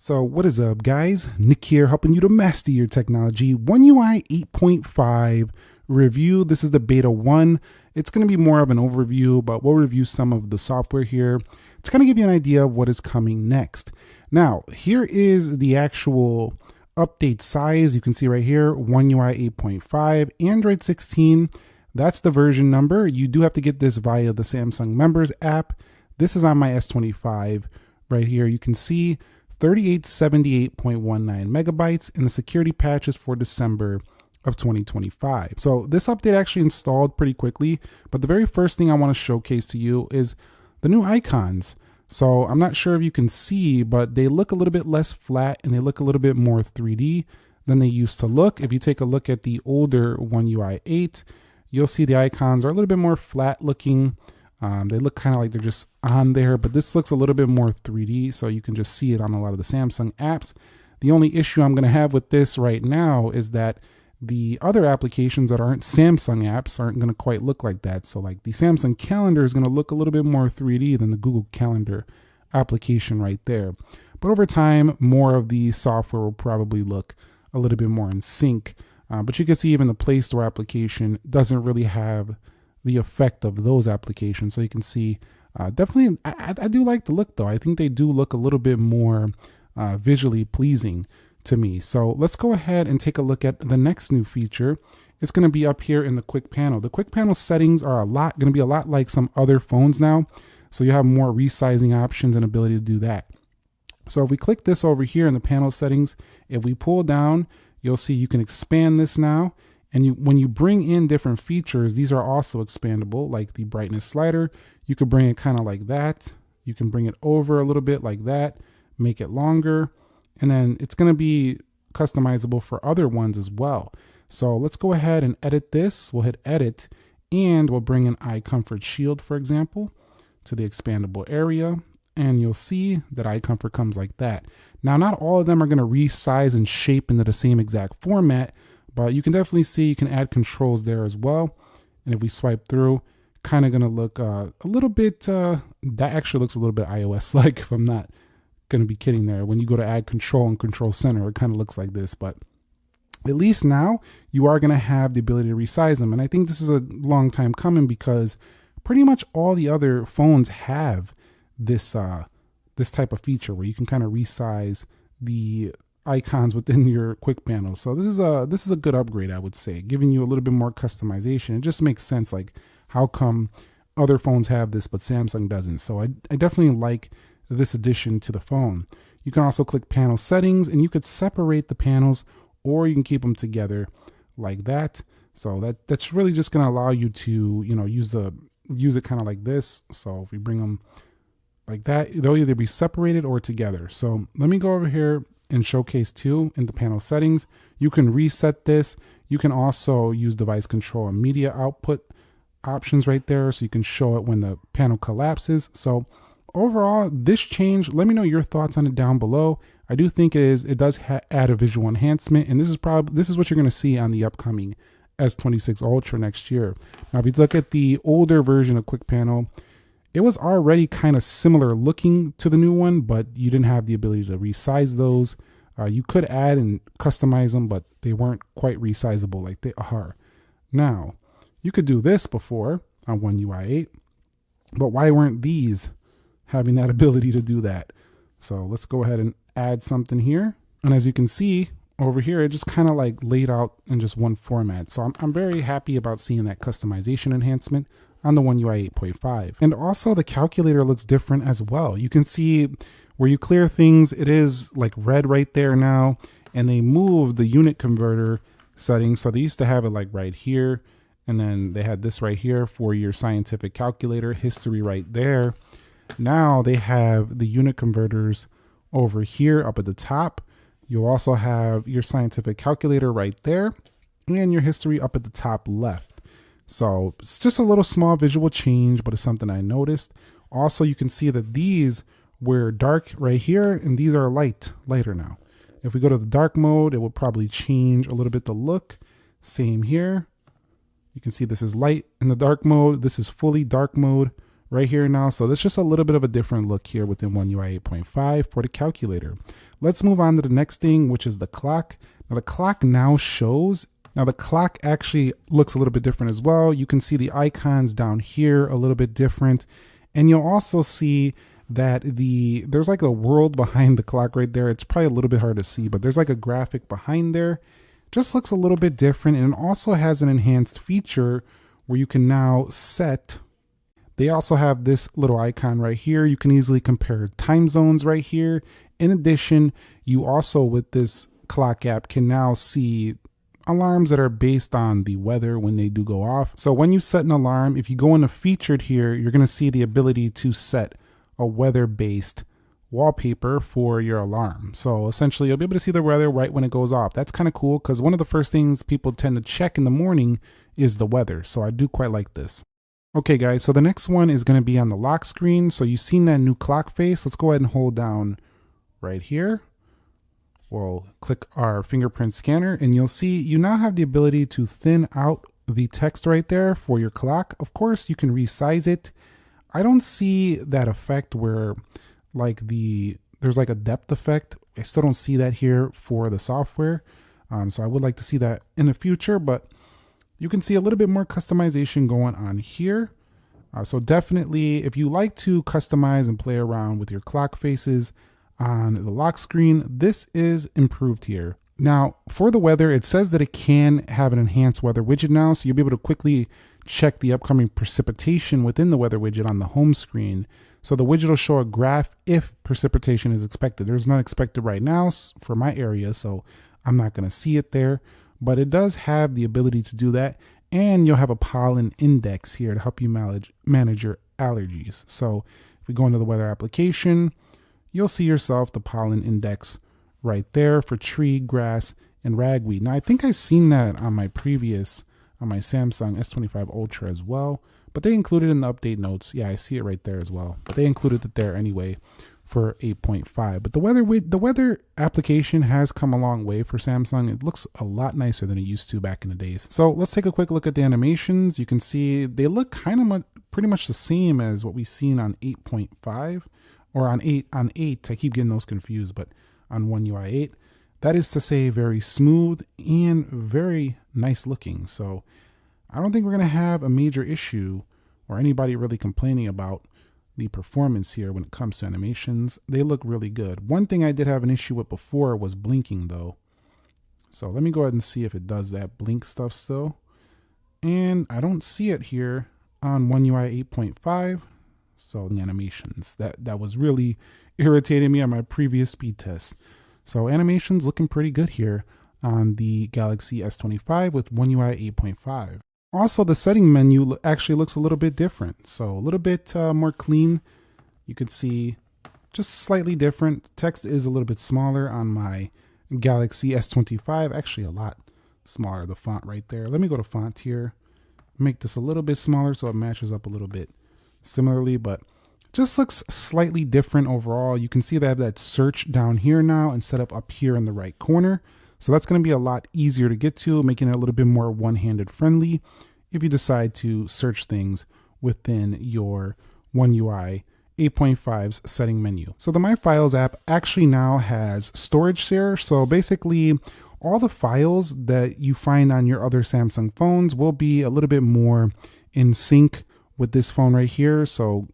So what is up, guys? Nick here, helping you to master your technology. One UI 8.5 review. This is the beta 1. It's going to be more of an overview, but we'll review some of the software here to kind of give you an idea of what is coming next. Now, here is the actual update size. You can see right here, One UI 8.5, Android 16. That's the version number. You do have to get this via the Samsung Members app. This is on my S25 right here. You can see 3878.19 megabytes, and the security patch is for December of 2025. So this update actually installed pretty quickly, but the very first thing I want to showcase to you is the new icons. So I'm not sure if you can see, but they look a little bit less flat and they look a little bit more 3D than they used to look. If you take a look at the older One UI 8, you'll see the icons are a little bit more flat looking. They look kind of like they're just on there, but this looks a little bit more 3D, so you can just see it on a lot of the Samsung apps. The only issue I'm going to have with this right now is that the other applications that aren't Samsung apps aren't going to quite look like that. So like the Samsung Calendar is going to look a little bit more 3D than the Google Calendar application right there. But over time, more of the software will probably look a little bit more in sync. But you can see even the Play Store application doesn't really have the effect of those applications. So you can see definitely, I do like the look though. I think they do look a little bit more visually pleasing to me. So let's go ahead and take a look at the next new feature. It's going to be up here in the quick panel. The quick panel settings are going to be a lot like some other phones now. So you have more resizing options and ability to do that. So if we click this over here in the panel settings, if we pull down, you'll see you can expand this now. And when you bring in different features, these are also expandable, like the brightness slider. You could bring it kind of like that. You can bring it over a little bit like that, make it longer. And then it's going to be customizable for other ones as well. So let's go ahead and edit this. We'll hit edit and we'll bring in eye comfort shield, for example, to the expandable area. And you'll see that eye comfort comes like that. Now, not all of them are going to resize and shape into the same exact format, but you can definitely see you can add controls there as well. And if we swipe through, kind of going to look a little bit, that actually looks a little bit iOS-like, if I'm not going to be kidding there. When you go to add control and control center, it kind of looks like this, but at least now you are going to have the ability to resize them. And I think this is a long time coming because pretty much all the other phones have this, this type of feature where you can kind of resize the icons within your quick panel. So this is a good upgrade, I would say, giving you a little bit more customization. It just makes sense, like how come other phones have this but Samsung doesn't. So I definitely like this addition to the phone. You can also click panel settings and you could separate the panels or you can keep them together like that. So that's really just going to allow you to, use it kind of like this. So if we bring them like that, they'll either be separated or together. So let me go over here and showcase 2 in the panel settings. You can reset this. You can also use device control and media output options right there, so you can show it when the panel collapses. So overall, this change, let me know your thoughts on it down below. I do think it does add a visual enhancement, and this is what you're going to see on the upcoming S26 Ultra next year. Now, if you look at the older version of Quick Panel, it was already kind of similar looking to the new one, but you didn't have the ability to resize those. You could add and customize them, but they weren't quite resizable like they are now. You could do this before on One UI 8, but why weren't these having that ability to do that? So let's go ahead and add something here. And as you can see over here, it just kind of like laid out in just one format. So I'm very happy about seeing that customization enhancement on the One UI 8.5. And also the calculator looks different as well. You can see where you clear things, it is like red right there now, and they moved the unit converter settings. So they used to have it like right here, and then they had this right here for your scientific calculator history right there. Now they have the unit converters over here up at the top. You'll also have your scientific calculator right there and your history up at the top left. So it's just a little small visual change, but it's something I noticed. Also, you can see that these were dark right here and these are lighter now. If we go to the dark mode, it will probably change a little bit the look. Same here. You can see this is light in the dark mode. This is fully dark mode right here now. So that's just a little bit of a different look here within One UI 8.5 for the calculator. Let's move on to the next thing, which is the clock. Now the clock now shows, now the clock actually looks a little bit different as well. You can see the icons down here a little bit different. And you'll also see that there's like a world behind the clock right there. It's probably a little bit hard to see, but there's like a graphic behind there. Just looks a little bit different. And it also has an enhanced feature where you can now set, they also have this little icon right here. You can easily compare time zones right here. In addition, you also with this clock app can now see alarms that are based on the weather when they do go off. So when you set an alarm, if you go into featured here, you're going to see the ability to set a weather-based wallpaper for your alarm. So essentially you'll be able to see the weather right when it goes off. That's kind of cool because one of the first things people tend to check in the morning is the weather. So I do quite like this. Okay guys, so the next one is going to be on the lock screen. So you've seen that new clock face. Let's go ahead and hold down right here. We'll click our fingerprint scanner and you'll see you now have the ability to thin out the text right there for your clock. Of course, you can resize it. I don't see that effect where like there's like a depth effect. I still don't see that here for the software. So I would like to see that in the future, but you can see a little bit more customization going on here. So definitely if you like to customize and play around with your clock faces on the lock screen, this is improved here. Now for the weather, it says that it can have an enhanced weather widget now. So you'll be able to quickly check the upcoming precipitation within the weather widget on the home screen. So the widget will show a graph if precipitation is expected. There's none expected right now for my area, so I'm not going to see it there, but it does have the ability to do that. And you'll have a pollen index here to help you manage your allergies. So if we go into the weather application, you'll see yourself the pollen index right there for tree, grass, and ragweed. Now I think I've seen that on my Samsung S25 Ultra as well, but they included in the update notes. Yeah, I see it right there as well, but they included it there anyway for 8.5. But the weather application has come a long way for Samsung. It looks a lot nicer than it used to back in the days. So let's take a quick look at the animations. You can see they look kind of pretty much the same as what we've seen on 8.5 or on 8. I keep getting those confused, but on One UI 8. That is to say very smooth and very nice looking. So I don't think we're going to have a major issue or anybody really complaining about the performance here when it comes to animations. They look really good. One thing I did have an issue with before was blinking though. So let me go ahead and see if it does that blink stuff still. And I don't see it here on One UI 8.5. So the animations, that was really irritating me on my previous speed test. So animations looking pretty good here on the Galaxy S25 with One UI 8.5. Also, the setting menu actually looks a little bit different. So a little bit more clean. You can see just slightly different. Text is a little bit smaller on my Galaxy S25. Actually a lot smaller, the font right there. Let me go to font here. Make this a little bit smaller so it matches up a little bit similarly, but just looks slightly different overall. You can see that I have that search down here now instead of up here in the right corner. So that's going to be a lot easier to get to, making it a little bit more one-handed friendly if you decide to search things within your One UI 8.5's setting menu. So the My Files app actually now has storage share. So basically all the files that you find on your other Samsung phones will be a little bit more in sync with this phone right here. So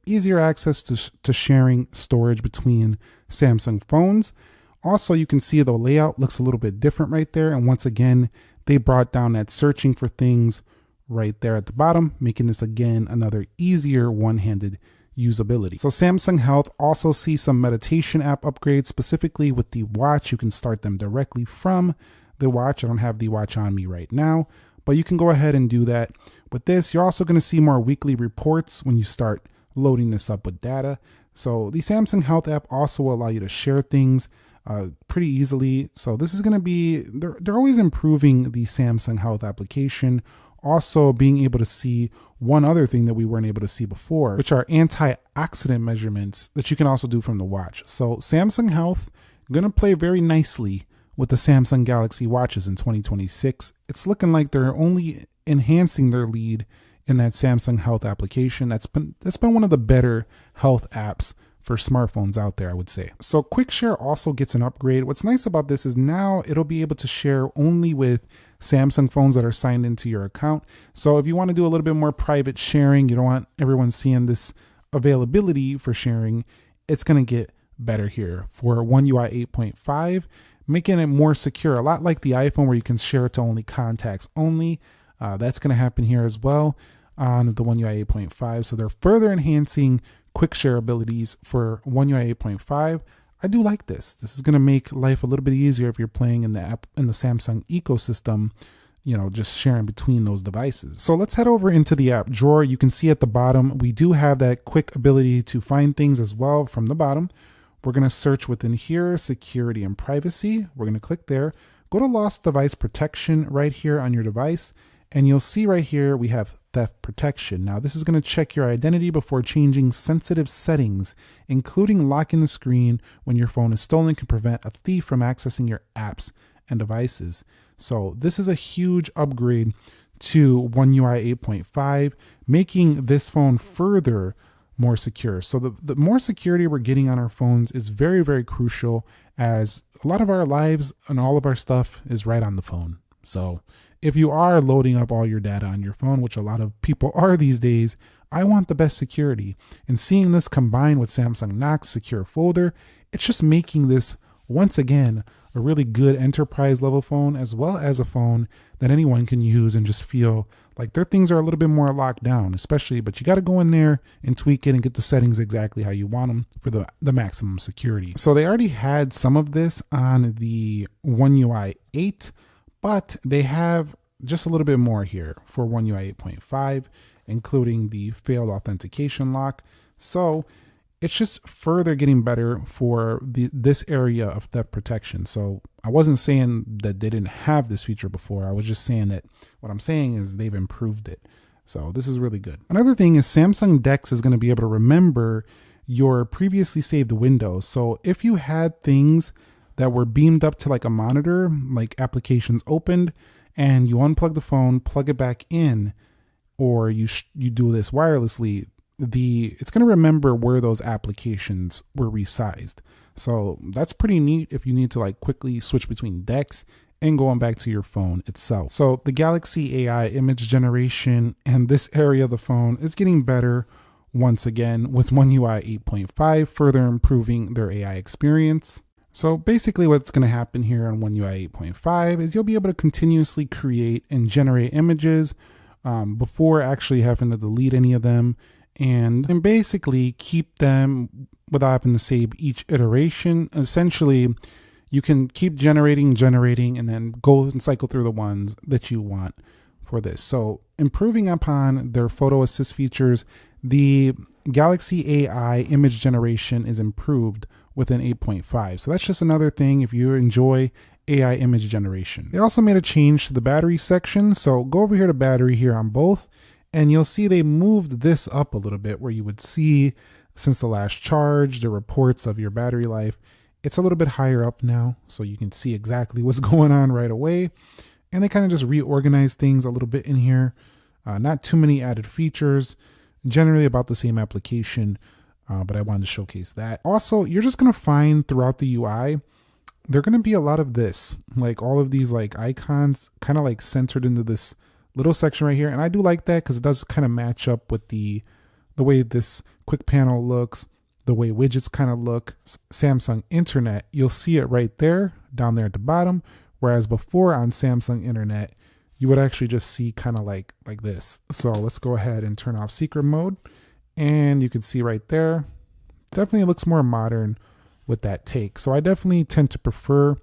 easier access to sharing storage between Samsung phones. Also, you can see the layout looks a little bit different right there. And once again, they brought down that searching for things right there at the bottom, making this again another easier one-handed usability. So Samsung Health also sees some meditation app upgrades, specifically with the watch. You can start them directly from the watch. I don't have the watch on me right now, but you can go ahead and do that. With this, you're also going to see more weekly reports when you start loading this up with data. So the Samsung Health app also will allow you to share things pretty easily. So this is going to be, they're always improving the Samsung Health application. Also being able to see one other thing that we weren't able to see before, which are antioxidant measurements that you can also do from the watch. So Samsung Health going to play very nicely with the Samsung Galaxy watches in 2026. It's looking like they're only enhancing their lead in that Samsung Health application. That's been one of the better health apps for smartphones out there, I would say. So Quick Share also gets an upgrade. What's nice about this is now it'll be able to share only with Samsung phones that are signed into your account. So if you want to do a little bit more private sharing, you don't want everyone seeing this availability for sharing, it's going to get better here for One UI 8.5, making it more secure, a lot like the iPhone where you can share it to only contacts only. That's going to happen here as well on the One UI 8.5. So they're further enhancing quick share abilities for One UI 8.5. I do like this. This is going to make life a little bit easier if you're playing in the app in the Samsung ecosystem, you know, just sharing between those devices. So let's head over into the app drawer. You can see at the bottom, we do have that quick ability to find things as well from the bottom. We're going to search within here, security and privacy. We're going to click there. Go to lost device protection right here on your device. And you'll see right here, we have theft protection. Now this is going to check your identity before changing sensitive settings, including locking the screen when your phone is stolen can prevent a thief from accessing your apps and devices. So this is a huge upgrade to One UI 8.5, making this phone further more secure. So the more security we're getting on our phones is very, very crucial, as a lot of our lives and all of our stuff is right on the phone. So if you are loading up all your data on your phone, which a lot of people are these days, I want the best security. And seeing this combined with Samsung Knox Secure Folder, it's just making this, once again, a really good enterprise level phone, as well as a phone that anyone can use and just feel like their things are a little bit more locked down, especially, but you got to go in there and tweak it and get the settings exactly how you want them for the maximum security. So they already had some of this on the One UI 8, but they have just a little bit more here for One UI 8.5, including the failed authentication lock. So it's just further getting better for this area of theft protection. So I wasn't saying that they didn't have this feature before. I was just saying that what I'm saying is they've improved it. So this is really good. Another thing is Samsung DeX is going to be able to remember your previously saved windows. So if you had things that were beamed up to like a monitor, like applications opened, and you unplug the phone, plug it back in, or you do this wirelessly, it's going to remember where those applications were resized. So that's pretty neat if you need to like quickly switch between DeX and going back to your phone itself. So the Galaxy AI image generation and this area of the phone is getting better once again with One UI 8.5, further improving their AI experience. So basically what's going to happen here on One UI 8.5 is you'll be able to continuously create and generate images before actually having to delete any of them, and basically keep them without having to save each iteration. Essentially, you can keep generating, and then go and cycle through the ones that you want for this. So improving upon their photo assist features, the Galaxy AI image generation is improved within 8.5. So that's just another thing if you enjoy AI image generation. They also made a change to the battery section. So go over here to battery here on both, and you'll see they moved this up a little bit where you would see since the last charge, the reports of your battery life. It's a little bit higher up now, so you can see exactly what's going on right away. And they kind of just reorganized things a little bit in here. Not too many added features, generally about the same application, but I wanted to showcase that. Also, you're just going to find throughout the UI, there are going to be a lot of this, like all of these like icons kind of like centered into this little section right here. And I do like that because it does kind of match up with the way this quick panel looks, the way widgets kind of look. Samsung Internet, you'll see it right there, down there at the bottom. Whereas before on Samsung Internet, you would actually just see kind of like this. So let's go ahead and turn off secret mode. And you can see right there, definitely looks more modern with that take. So I definitely tend to prefer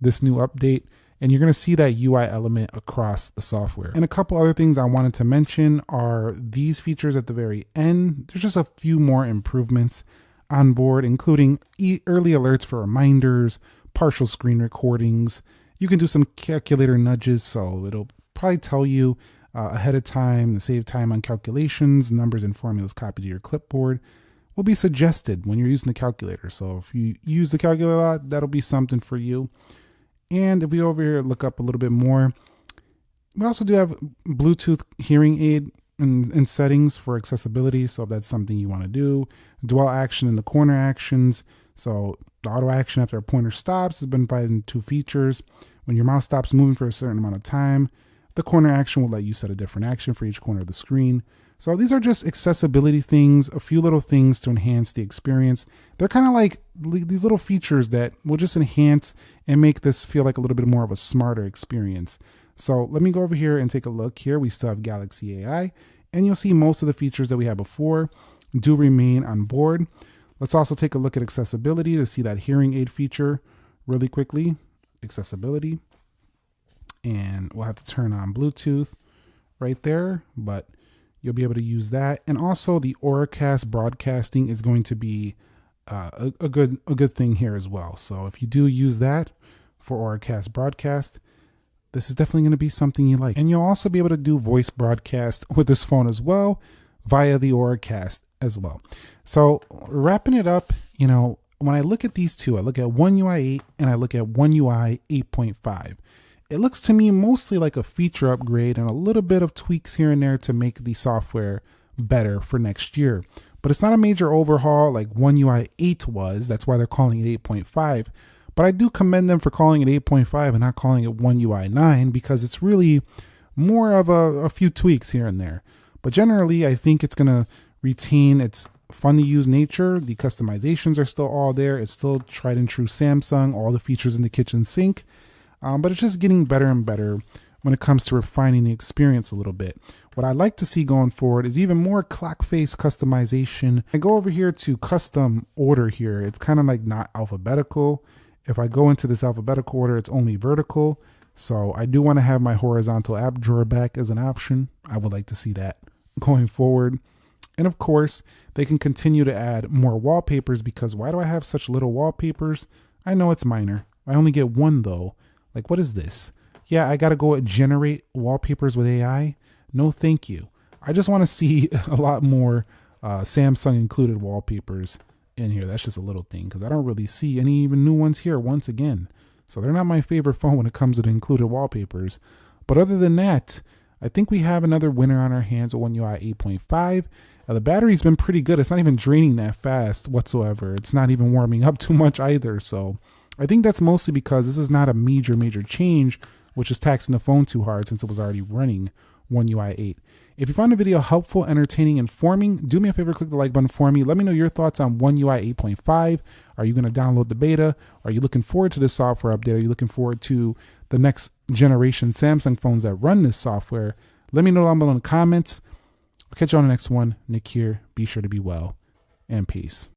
this new update. And you're going to see that UI element across the software. And a couple other things I wanted to mention are these features at the very end. There's just a few more improvements on board, including early alerts for reminders, partial screen recordings. You can do some calculator nudges, so it'll probably tell you ahead of time to save time on calculations. Numbers and formulas copied to your clipboard will be suggested when you're using the calculator. So if you use the calculator a lot, that'll be something for you. And if we over here look up a little bit more, we also do have Bluetooth hearing aid in settings for accessibility. So if that's something you want to do, dwell action in the corner actions. So the auto action after a pointer stops has been provided in 2 features. When your mouse stops moving for a certain amount of time, the corner action will let you set a different action for each corner of the screen. So these are just accessibility things, a few little things to enhance the experience. They're kind of like these little features that will just enhance and make this feel like a little bit more of a smarter experience. So let me go over here and take a look here. We still have Galaxy AI, and you'll see most of the features that we had before do remain on board. Let's also take a look at accessibility to see that hearing aid feature really quickly. Accessibility. And we'll have to turn on Bluetooth right there, but you'll be able to use that. And also the Auracast broadcasting is going to be a good thing here as well. So if you do use that for Auracast broadcast, this is definitely going to be something you like. And you'll also be able to do voice broadcast with this phone as well via the Auracast as well. So wrapping it up, you know, when I look at these two, I look at One UI 8 and I look at One UI 8.5. It looks to me mostly like a feature upgrade and a little bit of tweaks here and there to make the software better for next year. But it's not a major overhaul like One UI 8 was. That's why they're calling it 8.5. But I do commend them for calling it 8.5 and not calling it One UI 9, because it's really more of a few tweaks here and there. But generally, I think it's going to retain its fun to use nature. The customizations are still all there. It's still tried and true Samsung, all the features in the kitchen sink. But it's just getting better and better when it comes to refining the experience a little bit. What I'd like to see going forward is even more clock face customization. I go over here to custom order here. It's kind of like not alphabetical. If I go into this alphabetical order, it's only vertical. So I do want to have my horizontal app drawer back as an option. I would like to see that going forward. And of course, they can continue to add more wallpapers, because why do I have such little wallpapers? I know it's minor. I only get one though. Like, what is this? Yeah, I got to go generate wallpapers with AI. No, thank you. I just want to see a lot more Samsung included wallpapers in here. That's just a little thing, because I don't really see any even new ones here once again. So they're not my favorite phone when it comes to the included wallpapers. But other than that, I think we have another winner on our hands with One UI 8.5. The battery's been pretty good. It's not even draining that fast whatsoever. It's not even warming up too much either. So I think that's mostly because this is not a major change, which is taxing the phone too hard since it was already running One UI 8. If you found the video helpful, entertaining, informing, do me a favor, click the like button for me. Let me know your thoughts on One UI 8.5. Are you going to download the beta? Are you looking forward to this software update? Are you looking forward to the next generation Samsung phones that run this software? Let me know down below in the comments. I'll catch you on the next one. Nick here. Be sure to be well, and peace.